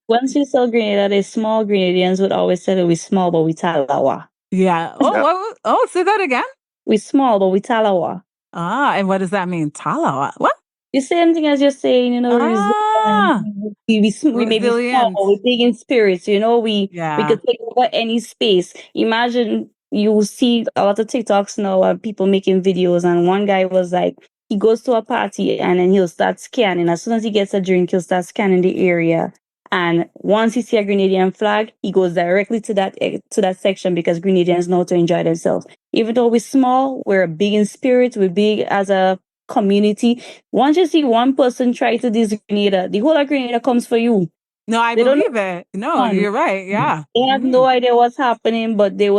Speaker 4: Once you sell Grenada, the small Grenadians would always say that we small, but we talawa.
Speaker 1: Yeah. Oh,
Speaker 2: Yeah.
Speaker 1: oh, say that again.
Speaker 4: We small, but we talawa.
Speaker 1: Ah, and what does that mean? Talawa. What?
Speaker 4: The same thing as you're saying, you know, resilient.
Speaker 1: Ah,
Speaker 4: We may be small,
Speaker 1: resilient.
Speaker 4: but we're big in spirits. You know, we
Speaker 1: Yeah.
Speaker 4: could take over any space. Imagine you see a lot of TikToks now of people making videos, and one guy was like, he goes to a party and then he'll start scanning. As soon as he gets a drink, he'll start scanning the area. And once he see a Grenadian flag, he goes directly to that section because Grenadians know to enjoy themselves. Even though we're small, we're big in spirit. We're big as a community. Once you see one person try to this Grenada, the whole of Grenada comes for you.
Speaker 1: No, I
Speaker 4: They don't
Speaker 1: believe it. No,
Speaker 4: know.
Speaker 1: you're right. Yeah.
Speaker 4: They have no idea what's happening, but they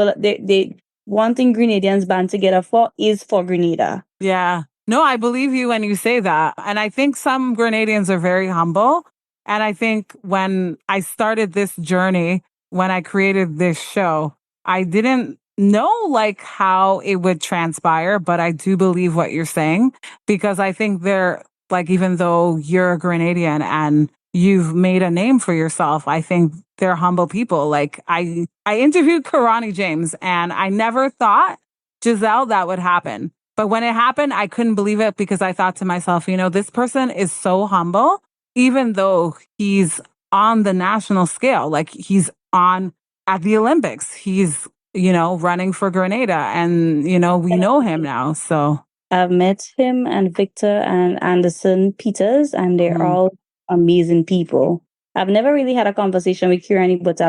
Speaker 4: one thing Grenadians band together for is for Grenada.
Speaker 1: Yeah. No, I believe you when you say that. And I think some Grenadians are very humble. And I think when I started this journey, when I created this show, I didn't know like how it would transpire, but I do believe what you're saying because I think they're like, even though you're a Grenadian and you've made a name for yourself, I think they're humble people. Like I interviewed Karani James and I never thought, Giselle, that would happen. But when it happened, I couldn't believe it because I thought to myself, you know, this person is so humble, even though he's on the national scale, like he's on at the Olympics, he's, you know, running for Grenada and, you know, we know him now. So
Speaker 4: I've met him and Victor and Anderson Peters, and they're
Speaker 1: mm,
Speaker 4: all amazing people. I've never really had a conversation with Kirani, but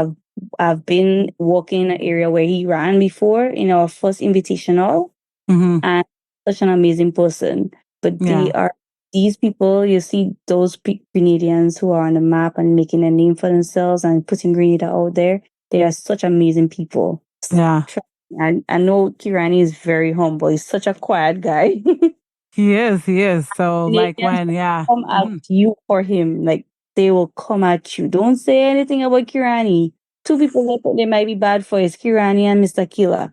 Speaker 4: I've been walking in an area where he ran before in our first invitational, and such an amazing person. But they
Speaker 1: yeah,
Speaker 4: are these people. You see those Grenadians who are on the map and making a name for themselves and putting Grenada out there. They are such amazing people.
Speaker 1: yeah,
Speaker 4: I know Kirani is very humble. He's such a quiet guy.
Speaker 1: he is, he is. So like
Speaker 4: Canadians
Speaker 1: when, yeah.
Speaker 4: come at you for him. Like they will come at you. Don't say anything about Kirani. Two people that they might be bad for is Kirani and Mr. Killer.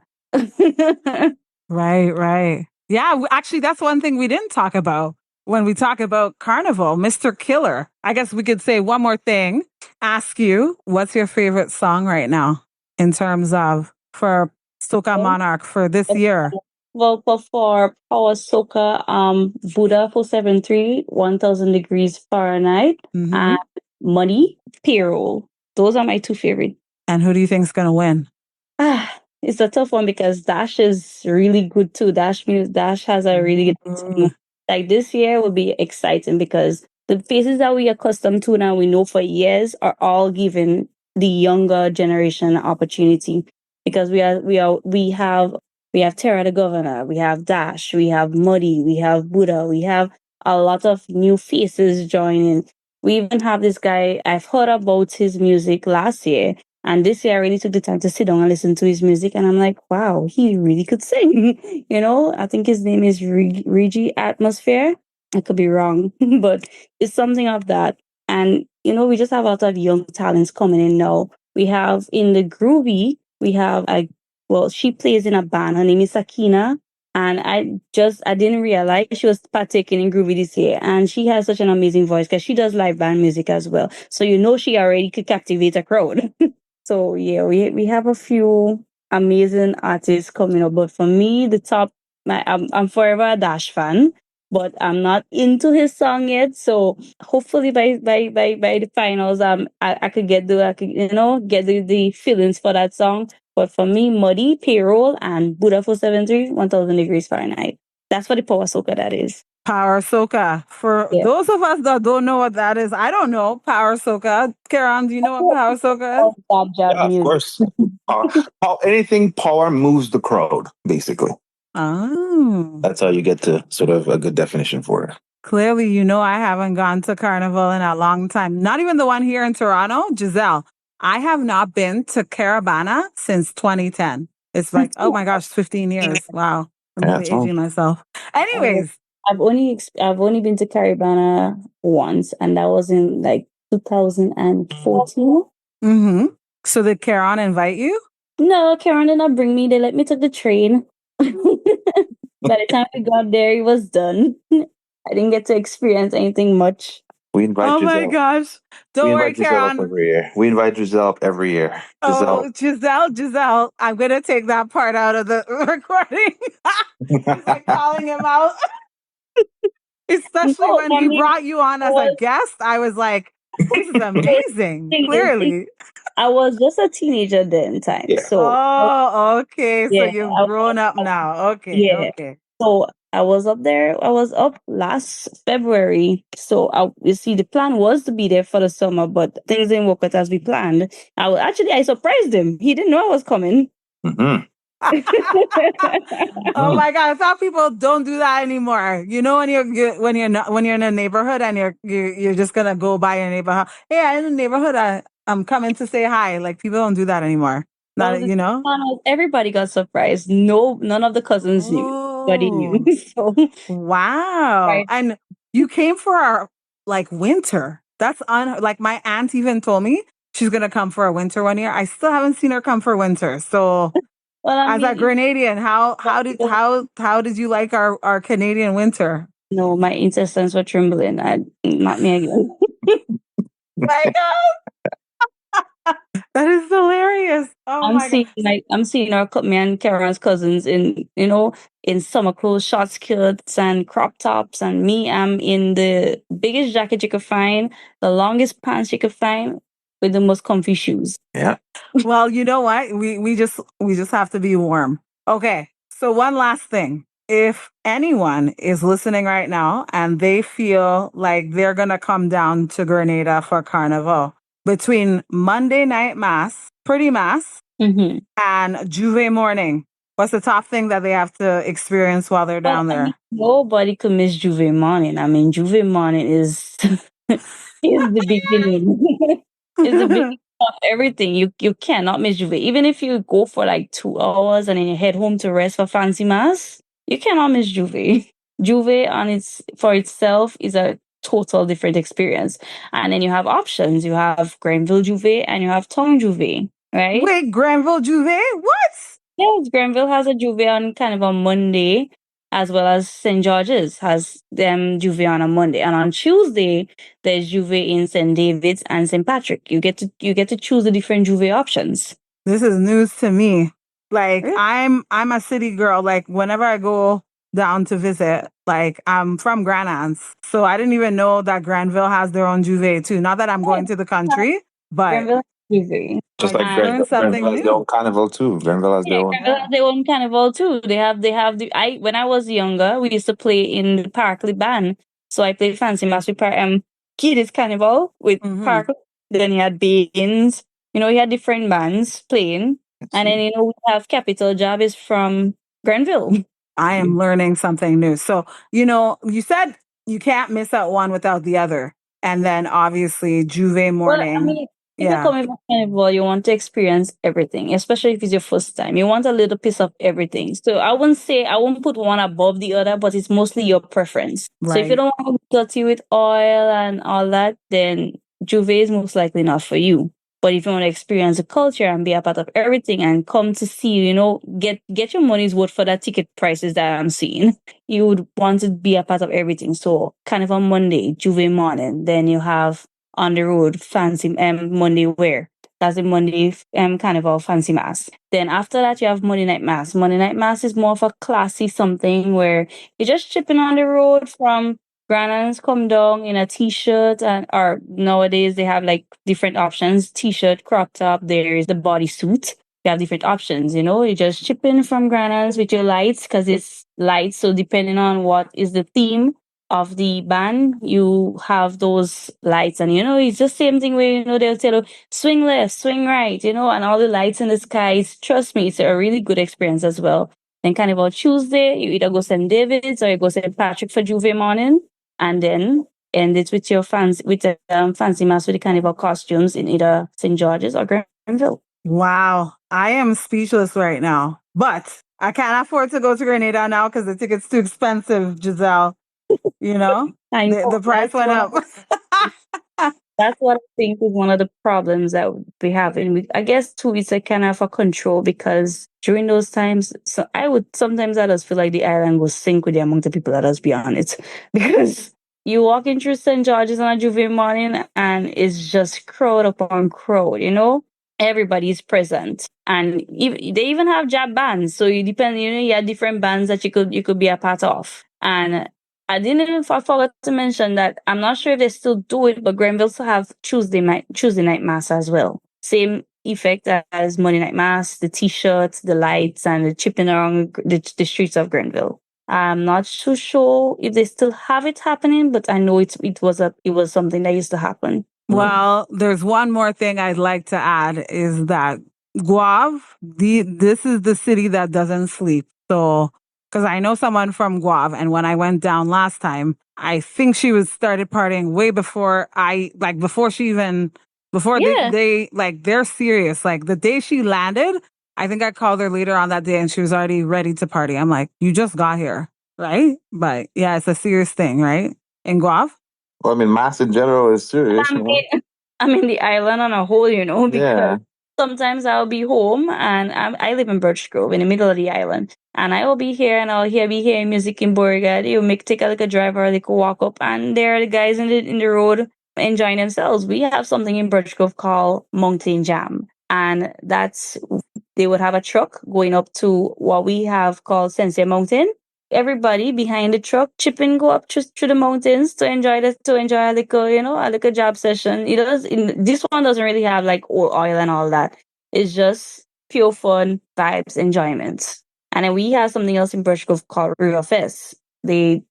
Speaker 1: Right, right. Yeah, actually, that's one thing we didn't talk about when we talk about Carnival, Mr. Killer. I guess we could say one more thing. Ask you, what's your favorite song right now in terms of for Soca Monarch for this year?
Speaker 4: Well, but for Power Soca, Buddha 473, 1000 degrees Fahrenheit, and Money, Payroll. Those are my two favorite.
Speaker 1: And who do you think's gonna win?
Speaker 4: It's a tough one because Dash is really good too. Dash has a really good team. Like this year will be exciting because the faces that we are accustomed to now, we know for years, are all giving the younger generation an opportunity because we have Terra the Governor, we have Dash, we have Muddy, we have Buddha, we have a lot of new faces joining. We even have this guy, I've heard about his music last year. And this year I really took the time to sit down and listen to his music. And I'm like, wow, he really could sing. You know, I think his name is Regi Atmosphere. I could be wrong, but it's something of that. And, you know, we just have a lot of young talents coming in now. We have in the Groovy, we have she plays in a band. Her name is Sakina. And I didn't realize she was partaking in Groovy this year. And she has such an amazing voice because she does live band music as well. So, you know, she already could captivate a crowd. So yeah, we have a few amazing artists coming up. But for me, the top, I'm forever a Dash fan, but I'm not into his song yet. So hopefully by the finals, I could get the feelings for that song. But for me, Muddy, Payroll, and Buddha 473, 1000 degrees Fahrenheit. That's for the power soca that is.
Speaker 1: Power Soca. For those of us that don't know what that is, I don't know Power Soca. Kerron, do you know what Power Soca is?
Speaker 2: Yeah, of course. Anything power moves the crowd, basically.
Speaker 1: Oh.
Speaker 2: That's how you get to sort of a good definition for it.
Speaker 1: Clearly, you know, I haven't gone to Carnival in a long time. Not even the one here in Toronto. Giselle, I have not been to Caravana since 2010. It's like, oh my gosh, 15 years. Wow. I'm really aging myself. Anyways.
Speaker 4: I've only been to Caribana once, and that was in like 2014.
Speaker 1: So did Kerron invite you?
Speaker 4: No, Kerron did not bring me. They let me take the train. By the time we got there, it was done. I didn't get to experience anything much.
Speaker 2: We invite
Speaker 1: Oh my
Speaker 2: Giselle.
Speaker 1: gosh.
Speaker 2: We
Speaker 1: Don't worry,
Speaker 2: invite Giselle up
Speaker 1: Karen.
Speaker 2: every year. We invite Giselle up every year. Giselle.
Speaker 1: Oh, Giselle. I'm going to take that part out of the recording. She's like calling him out. Especially
Speaker 4: No,
Speaker 1: when
Speaker 4: I
Speaker 1: he
Speaker 4: mean,
Speaker 1: brought you on
Speaker 4: I
Speaker 1: as a
Speaker 4: was,
Speaker 1: guest. I was like, this is amazing.
Speaker 4: thing is,
Speaker 1: Clearly.
Speaker 4: I was just a teenager then time.
Speaker 2: Yeah.
Speaker 4: So,
Speaker 1: Oh, okay. So
Speaker 4: yeah,
Speaker 1: you've grown up now. Okay,
Speaker 4: yeah.
Speaker 1: okay.
Speaker 4: So I was up there. I was up last February. So you see, the plan was to be there for the summer, but things didn't work out as we planned. I surprised him. He didn't know I was coming.
Speaker 2: Mm-hmm.
Speaker 1: Oh my God! I thought people don't do that anymore. You know, when you're in a neighborhood and you're just gonna go by your neighborhood. Hey, I'm in the neighborhood. I'm coming to say hi. Like people don't do that anymore.
Speaker 4: Well,
Speaker 1: Not
Speaker 4: the
Speaker 1: you know.
Speaker 4: plan was everybody got surprised. No, none of the cousins knew. Nobody knew.
Speaker 1: Oh
Speaker 4: So,
Speaker 1: wow!
Speaker 4: right.
Speaker 1: And you came for our like winter. That's like my aunt even told me she's gonna come for a winter one year. I still haven't seen her come for winter. So
Speaker 4: Well, I
Speaker 1: as a
Speaker 4: mean,
Speaker 1: Grenadian, how did you like our Canadian winter?
Speaker 4: no, my intestines were trembling. Not me again.
Speaker 1: My God, that is hilarious. Oh my God.
Speaker 4: I'm seeing me and Kerron's cousins in in summer clothes, short skirts and crop tops, and me, I'm in the biggest jacket you could find, the longest pants you could find, with the most comfy shoes.
Speaker 2: Yeah.
Speaker 1: Well, you know what? We just have to be warm. Okay. So one last thing. If anyone is listening right now and they feel like they're gonna come down to Grenada for Carnival between Monday night mass, pretty mass,
Speaker 4: Mm-hmm.
Speaker 1: and Juve morning, what's the top thing that they have to experience while they're
Speaker 4: Well,
Speaker 1: down
Speaker 4: I mean,
Speaker 1: there?
Speaker 4: nobody could miss Juve morning. I mean, Juve morning is is the beginning. It's the beginning of everything. You cannot miss Juve. Even if you go for like 2 hours and then you head home to rest for fancy mass, you cannot miss Juve. Juve on its for itself is a total different experience. And then you have options. You have Grenville Juve and you have Tongue Juve, right?
Speaker 1: Wait, Granville Juve? What?
Speaker 4: Yes, Grenville has a Juve on kind of on Monday, as well as St. George's has them Juve on a Monday. And on Tuesday, there's Juve in St. David's and St. Patrick. You get to choose the different Juve options.
Speaker 1: This is news to me. Like
Speaker 4: Really?
Speaker 1: I'm a city girl. Like whenever I go down to visit, like I'm from Granans. So I didn't even know that Granville has their own Juve too. Not that I'm going to the country, but
Speaker 4: Grenville has Juve.
Speaker 2: Just
Speaker 1: I
Speaker 2: like
Speaker 1: just
Speaker 4: And
Speaker 1: learned
Speaker 2: Grenville
Speaker 1: something
Speaker 2: has their
Speaker 1: new.
Speaker 2: own carnival too. Grenville has
Speaker 4: yeah,
Speaker 2: their own.
Speaker 4: Grenville
Speaker 1: Yeah.
Speaker 4: has their own carnival too. They have the I when I was younger, we used to play in the Parkley band. So I played Fancy Mass with Kiddies Carnival with
Speaker 1: Hmm.
Speaker 4: Parkley. Then you had Beans. You had different bands playing.
Speaker 2: Let's
Speaker 4: And then
Speaker 2: see.
Speaker 4: we have Capital Job is from Grenville.
Speaker 1: I am learning something new. So, you said you can't miss out one without the other. And then obviously Juve
Speaker 4: Well, I
Speaker 1: morning.
Speaker 4: mean, if you're
Speaker 1: Yeah,
Speaker 4: coming from Carnival, you want to experience everything, especially if it's your first time. You want a little piece of everything. So I won't put one above the other, but it's mostly your preference. So if you
Speaker 1: right.
Speaker 4: don't want to dirty with oil and all that, then Juve is most likely not for you. But if you want to experience the culture and be a part of everything and come to see, get your money's worth for that ticket prices that I'm seeing, you would want to be a part of everything. So kind of on Monday, Juve morning, then you have on the road fancy Monday wear. That's the Monday carnival fancy mass. Then after that you have Monday night mass. Monday night mass is more of a classy something where you're just chipping on the road from Grannans come down in a t-shirt or nowadays they have like different options. T-shirt, crop top, there's the bodysuit. You have different options, you just chip in from Grannans with your lights because it's lights. So depending on what is the theme of the band, you have those lights, and it's just same thing where they'll tell you swing left, swing right, and all the lights in the skies. Trust me, it's a really good experience as well. Then Carnival Tuesday, you either go St. David's or you go St. Patrick for Juve morning, and then end it with your fancy mass with the carnival costumes in either St. George's or Grenville.
Speaker 1: Wow. I am speechless right now. But I can't afford to go to Grenada now because the ticket's too expensive, Giselle. You know?
Speaker 4: I
Speaker 1: The
Speaker 4: know
Speaker 1: the price
Speaker 4: that's
Speaker 1: went
Speaker 4: one
Speaker 1: up.
Speaker 4: of That's what I think is one of the problems that we have. And I guess too, it's a kind of a control because during those times, so I just feel like the island will sink with the amount of people that us be on it. Because you walk in through St. George's on a Juve morning and it's just crowd upon crowd, everybody's present. And they even have jab bands. So you depend, you have different bands that you could be a part of. And I didn't even I forgot to mention that I'm not sure if they still do it, but Grenville still have Tuesday night mass as well. Same effect as Monday night mass, the t-shirts, the lights, and the chipping around the streets of Grenville. I'm not too sure if they still have it happening, but I know it was something that used to happen.
Speaker 1: Well, there's one more thing I'd like to add is that this is the city that doesn't sleep. So, because I know someone from Guav, and when I went down last time, I think she was started partying way before before she even, before
Speaker 4: Yeah.
Speaker 1: they're serious. Like the day she landed, I think I called her later on that day and she was already ready to party. I'm like, you just got here, right? But yeah, it's a serious thing, right? In Guav?
Speaker 2: Well, I mean, mass in general is serious,
Speaker 4: I mean the island on a whole, because
Speaker 2: Yeah.
Speaker 4: sometimes I'll be home and I live in Birch Grove in the middle of the island. And I will be here and be hearing music in Beauregard. You take a little drive or a little walk up and there are the guys in the road enjoying themselves. We have something in Birch Grove called Mountain Jam. And they would have a truck going up to what we have called Sensei Mountain. Everybody behind the truck go up through the mountains to enjoy a little, a little job session. This one doesn't really have like oil and all that. It's just pure fun, vibes, enjoyment. And then we have something else in Birch Grove called River Fest. They'll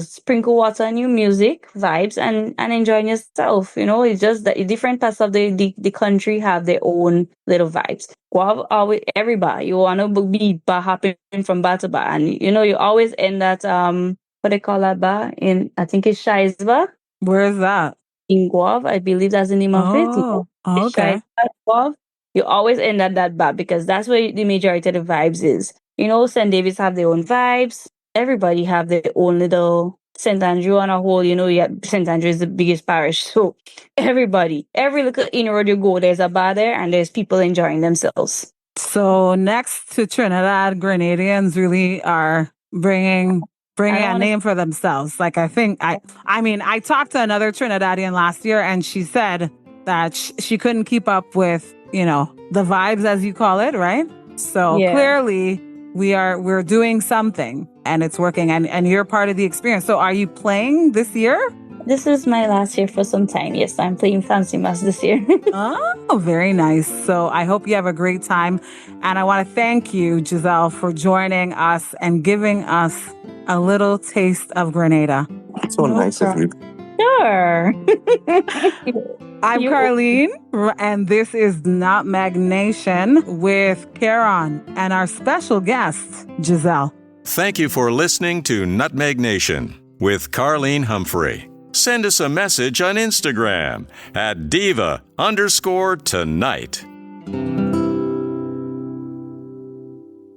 Speaker 4: sprinkle water on your music, vibes, and enjoying yourself. It's just that different parts of the country have their own little vibes. Guav always everybody. You wanna be bar hopping from bar to bar. And you always end at what they call that bar in, I think it's Shai's Bar.
Speaker 1: Where is that?
Speaker 4: In Guav, I believe that's the name of it.
Speaker 1: Oh,
Speaker 4: It's
Speaker 1: okay.
Speaker 4: Shai's Bar, Guav. You always end at that bar because that's where the majority of the vibes is. St. David's have their own vibes. Everybody have their own little St. Andrew on a whole, St. Andrew is the biggest parish. So every little inroad you go, there's a bar there and there's people enjoying themselves.
Speaker 1: So next to Trinidad, Grenadians really are bringing a name for themselves. Like I talked to another Trinidadian last year and she said that she couldn't keep up with, the vibes as you call it, right? So clearly we're doing something and it's working and you're part of the experience. So are you playing this year?
Speaker 4: This is my last year for some time. Yes, I'm playing Fancy Mass this year.
Speaker 1: Oh, very nice. So I hope you have a great time. And I want to thank you, Giselle, for joining us and giving us a little taste of Grenada.
Speaker 2: So nice of you.
Speaker 4: Sure.
Speaker 1: I'm Carleen, and this is Nutmeg Nation with Kerron and our special guest, Giselle.
Speaker 3: Thank you for listening to Nutmeg Nation with Carleen Humphrey. Send us a message on Instagram at diva_tonight.